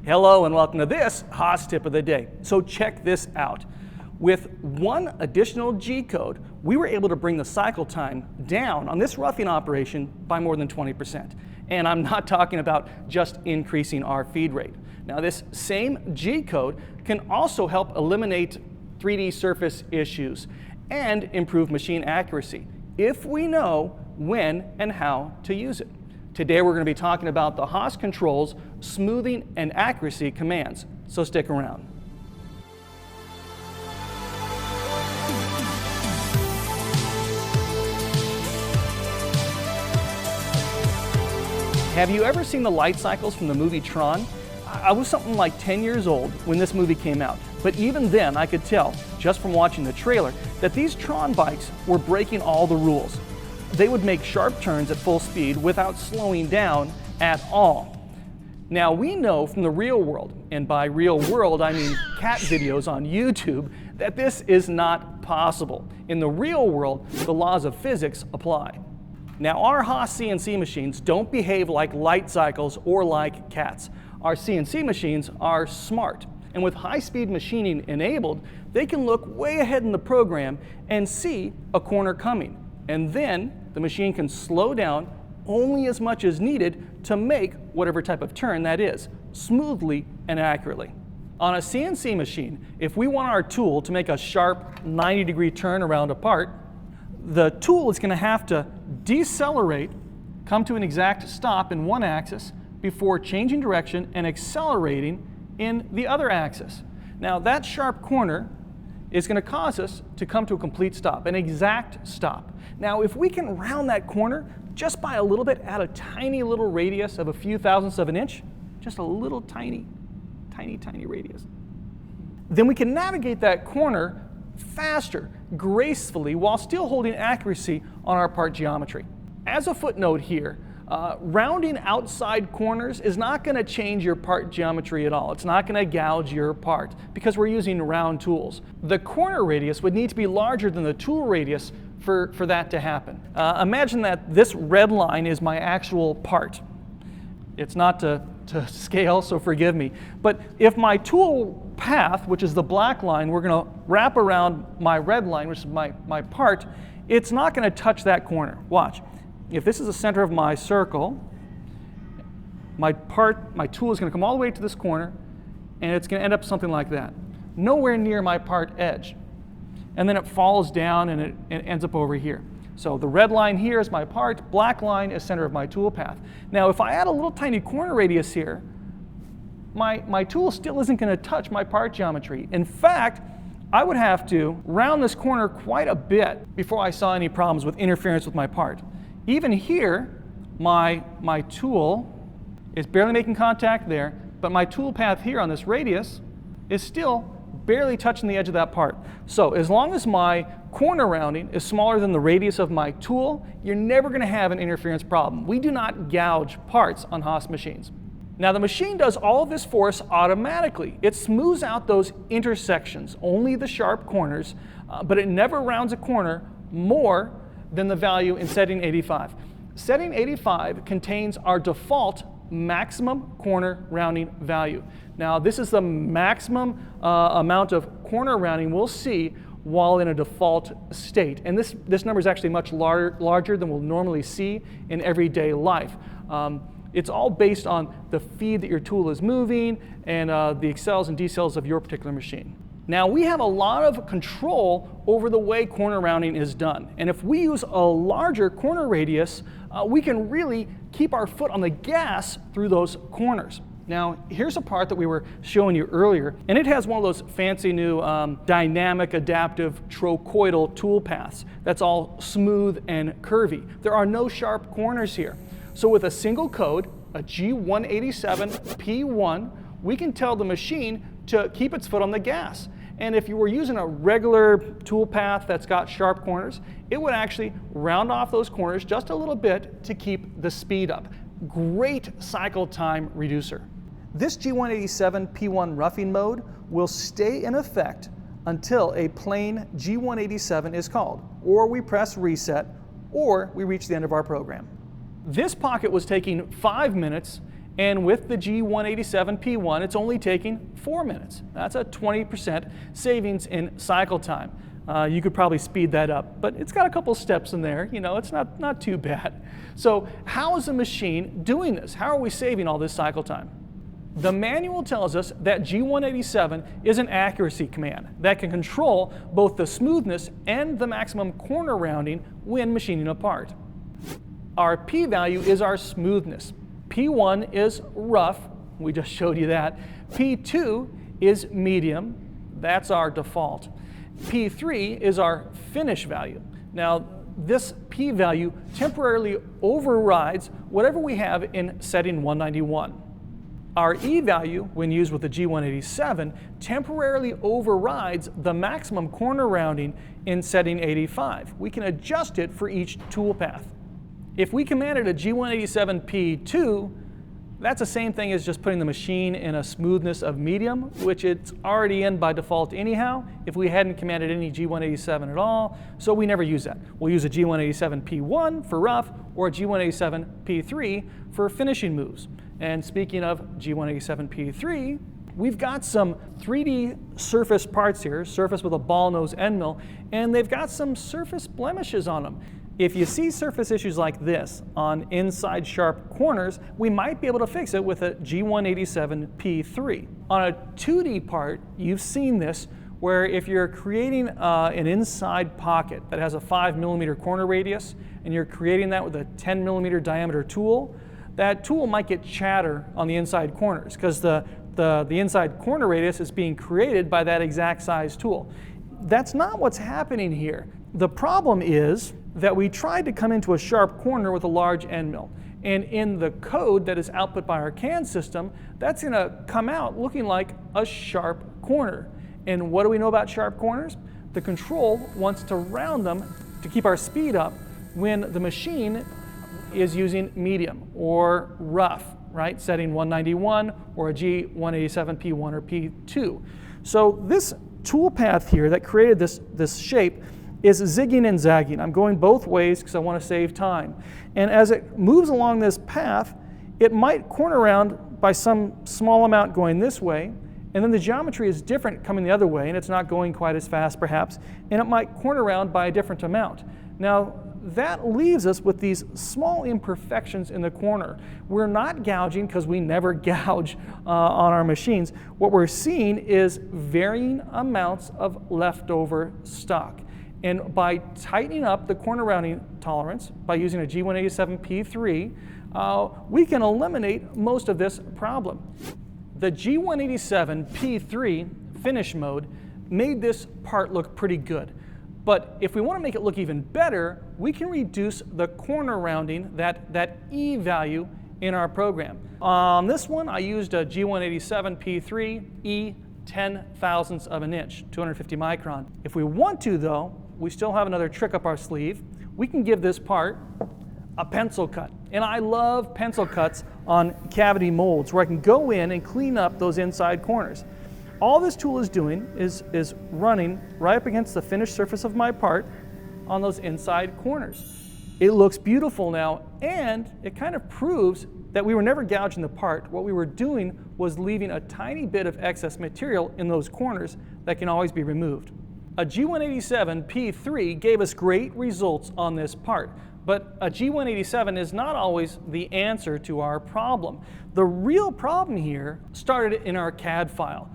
Hello and welcome to this Haas Tip of the Day. So check this out. With one additional G-code, we were able to bring the cycle time down on this roughing operation by more than 20%. And I'm not talking about just increasing our feed rate. Now this same G-code can also help eliminate 3D surface issues and improve machine accuracy if we know when and how to use it. Today we're going to be talking about the Haas Controls smoothing and accuracy commands, so stick around. Have you ever seen the light cycles from the movie Tron? I was something like 10 years old when this movie came out, but even then I could tell, just from watching the trailer, that these Tron bikes were breaking all the rules. They would make sharp turns at full speed without slowing down at all. Now we know from the real world, and by real world I mean cat videos on YouTube, that this is not possible. In the real world, the laws of physics apply. Now our Haas CNC machines don't behave like light cycles or like cats. Our CNC machines are smart, and with high-speed machining enabled, they can look way ahead in the program and see a corner coming. And then the machine can slow down only as much as needed to make whatever type of turn that is, smoothly and accurately. On a CNC machine, if we want our tool to make a sharp 90-degree turn around a part, the tool is going to have to decelerate, come to an exact stop in one axis before changing direction and accelerating in the other axis. Now that sharp corner is going to cause us to come to a complete stop, an exact stop. Now if we can round that corner just by a little bit at a tiny little radius of a few thousandths of an inch, just a little tiny radius, then we can navigate that corner faster, gracefully, while still holding accuracy on our part geometry. As a footnote here, rounding outside corners is not going to change your part geometry at all. It's not going to gouge your part because we're using round tools. The corner radius would need to be larger than the tool radius for that to happen. Imagine that this red line is my actual part. It's not to scale, so forgive me. But if my tool path, which is the black line, we're going to wrap around my red line, which is my part, it's not going to touch that corner. Watch. If this is the center of my circle, my tool is going to come all the way to this corner, and it's going to end up something like that. Nowhere near my part edge. And then it falls down and it ends up over here. So the red line here is my part, black line is center of my tool path. Now if I add a little tiny corner radius here, my tool still isn't going to touch my part geometry. In fact, I would have to round this corner quite a bit before I saw any problems with interference with my part. Even here, my tool is barely making contact there, but my tool path here on this radius is still barely touching the edge of that part. So as long as my corner rounding is smaller than the radius of my tool, you're never going to have an interference problem. We do not gouge parts on Haas machines. Now the machine does all of this for us automatically. It smooths out those intersections, only the sharp corners, but it never rounds a corner more than the value in setting 85. Setting 85 contains our default maximum corner rounding value. Now this is the maximum amount of corner rounding we'll see while in a default state. And this number is actually much larger than we'll normally see in everyday life. It's all based on the feed that your tool is moving and the accels and decels of your particular machine. Now we have a lot of control over the way corner rounding is done. And if we use a larger corner radius, we can really keep our foot on the gas through those corners. Now here's a part that we were showing you earlier, and it has one of those fancy new dynamic adaptive trochoidal tool paths that's all smooth and curvy. There are no sharp corners here. So with a single code, a G187P1, we can tell the machine to keep its foot on the gas. And if you were using a regular tool path that's got sharp corners, it would actually round off those corners just a little bit to keep the speed up. Great cycle time reducer. This G187P1 roughing mode will stay in effect until a plain G187 is called, or we press reset, or we reach the end of our program. This pocket was taking 5 minutes, And with the G187P1, it's only taking 4 minutes. That's a 20% savings in cycle time. You could probably speed that up, but it's got a couple steps in there. You know, it's not too bad. So how is the machine doing this? How are we saving all this cycle time? The manual tells us that G187 is an accuracy command that can control both the smoothness and the maximum corner rounding when machining a part. Our P value is our smoothness. P1 is rough, we just showed you that. P2 is medium, that's our default. P3 is our finish value. Now, this P value temporarily overrides whatever we have in setting 191. Our E value, when used with the G187, temporarily overrides the maximum corner rounding in setting 85. We can adjust it for each toolpath. If we commanded a G187P2, that's the same thing as just putting the machine in a smoothness of medium, which it's already in by default anyhow, if we hadn't commanded any G187 at all, so we never use that. We'll use a G187P1 for rough, or a G187P3 for finishing moves. And speaking of G187P3, we've got some 3D surface parts here, surface with a ball nose end mill, and they've got some surface blemishes on them. If you see surface issues like this on inside sharp corners, we might be able to fix it with a G187P3. On a 2D part, you've seen this, where if you're creating an inside pocket that has a 5mm corner radius, and you're creating that with a 10mm diameter tool, that tool might get chatter on the inside corners because the inside corner radius is being created by that exact size tool. That's not what's happening here. The problem is that we tried to come into a sharp corner with a large end mill. And in the code that is output by our CAN system, that's going to come out looking like a sharp corner. And what do we know about sharp corners? The control wants to round them to keep our speed up when the machine is using medium or rough, right? Setting 191 or a G187P1 or P2. So this toolpath here that created this shape is zigging and zagging. I'm going both ways because I want to save time. And as it moves along this path, it might corner around by some small amount going this way, and then the geometry is different coming the other way, and it's not going quite as fast perhaps, and it might corner around by a different amount. Now, that leaves us with these small imperfections in the corner. We're not gouging because we never gouge on our machines. What we're seeing is varying amounts of leftover stock. And by tightening up the corner rounding tolerance by using a G187P3, we can eliminate most of this problem. The G187P3 finish mode made this part look pretty good. But if we want to make it look even better, we can reduce the corner rounding, that E value in our program. On this one, I used a G187P3 E 10/1000ths of an inch, 250 micron. If we want to, though, we still have another trick up our sleeve. We can give this part a pencil cut. And I love pencil cuts on cavity molds where I can go in and clean up those inside corners. All this tool is doing is running right up against the finished surface of my part on those inside corners. It looks beautiful now, and it kind of proves that we were never gouging the part. What we were doing was leaving a tiny bit of excess material in those corners that can always be removed. A G187P3 gave us great results on this part, but a G187 is not always the answer to our problem. The real problem here started in our CAD file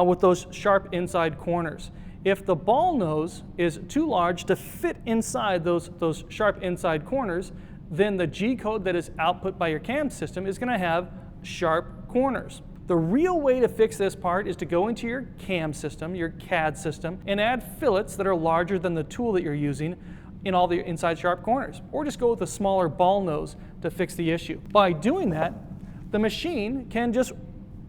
with those sharp inside corners. If the ball nose is too large to fit inside those sharp inside corners, then the G code that is output by your CAM system is going to have sharp corners. The real way to fix this part is to go into your CAM system, your CAD system, and add fillets that are larger than the tool that you're using in all the inside sharp corners, or just go with a smaller ball nose to fix the issue. By doing that, the machine can just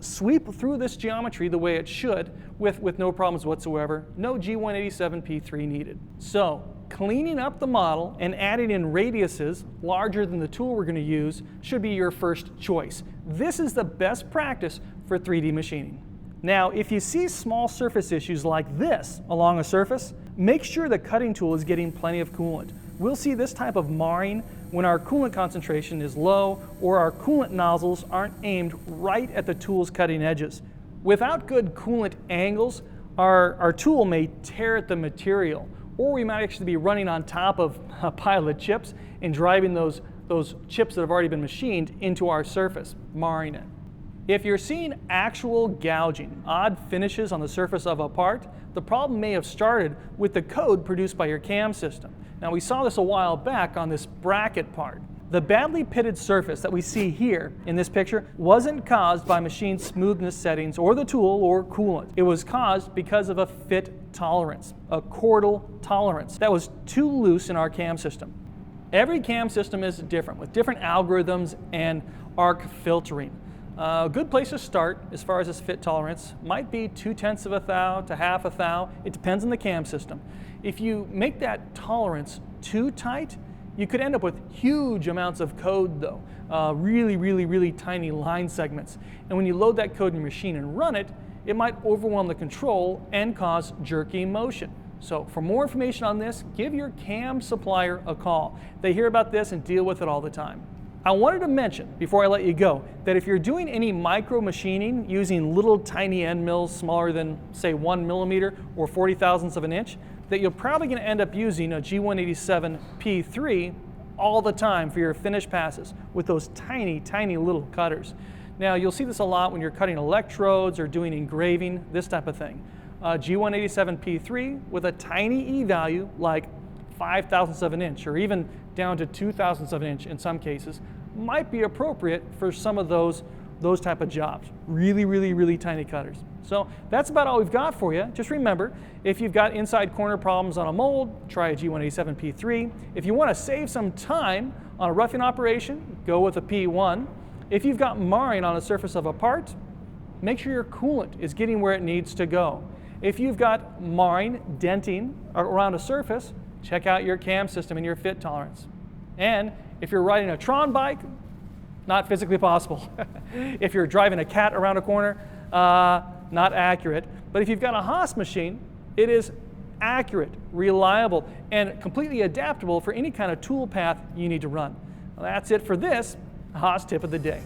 sweep through this geometry the way it should with no problems whatsoever. No G187P3 needed. So, cleaning up the model and adding in radiuses larger than the tool we're going to use should be your first choice. This is the best practice for 3D machining. Now, if you see small surface issues like this along a surface, make sure the cutting tool is getting plenty of coolant. We'll see this type of marring when our coolant concentration is low or our coolant nozzles aren't aimed right at the tool's cutting edges. Without good coolant angles, our tool may tear at the material, or we might actually be running on top of a pile of chips and driving those chips that have already been machined into our surface, marring it. If you're seeing actual gouging, odd finishes on the surface of a part, the problem may have started with the code produced by your cam system. Now, we saw this a while back on this bracket part. The badly pitted surface that we see here in this picture wasn't caused by machine smoothness settings or the tool or coolant. It was caused because of a fit tolerance, a chordal tolerance that was too loose in our cam system. Every cam system is different with different algorithms and arc filtering. A good place to start as far as this fit tolerance might be 0.2 of a thou to 0.5 thou. It depends on the cam system. If you make that tolerance too tight, you could end up with huge amounts of code though, really tiny line segments. And when you load that code in your machine and run it, it might overwhelm the control and cause jerky motion. So for more information on this, give your cam supplier a call. They hear about this and deal with it all the time. I wanted to mention, before I let you go, that if you're doing any micro machining using little tiny end mills smaller than, say, 1 millimeter or 40 thousandths of an inch, that you're probably going to end up using a G187 P3 all the time for your finish passes with those tiny little cutters. Now, you'll see this a lot when you're cutting electrodes or doing engraving, this type of thing. G187 P3 with a tiny E value like 5 thousandths of an inch or even down to 2 thousandths of an inch in some cases might be appropriate for some of those type of jobs. Really tiny cutters. So that's about all we've got for you. Just remember, if you've got inside corner problems on a mold, try a G187 P3. If you want to save some time on a roughing operation, go with a P1. If you've got marring on the surface of a part, make sure your coolant is getting where it needs to go. If you've got marring, denting around a surface, check out your cam system and your fit tolerance. And if you're riding a Tron bike, not physically possible. If you're driving a cat around a corner, not accurate. But if you've got a Haas machine, it is accurate, reliable, and completely adaptable for any kind of tool path you need to run. Well, that's it for this Haas tip of the day.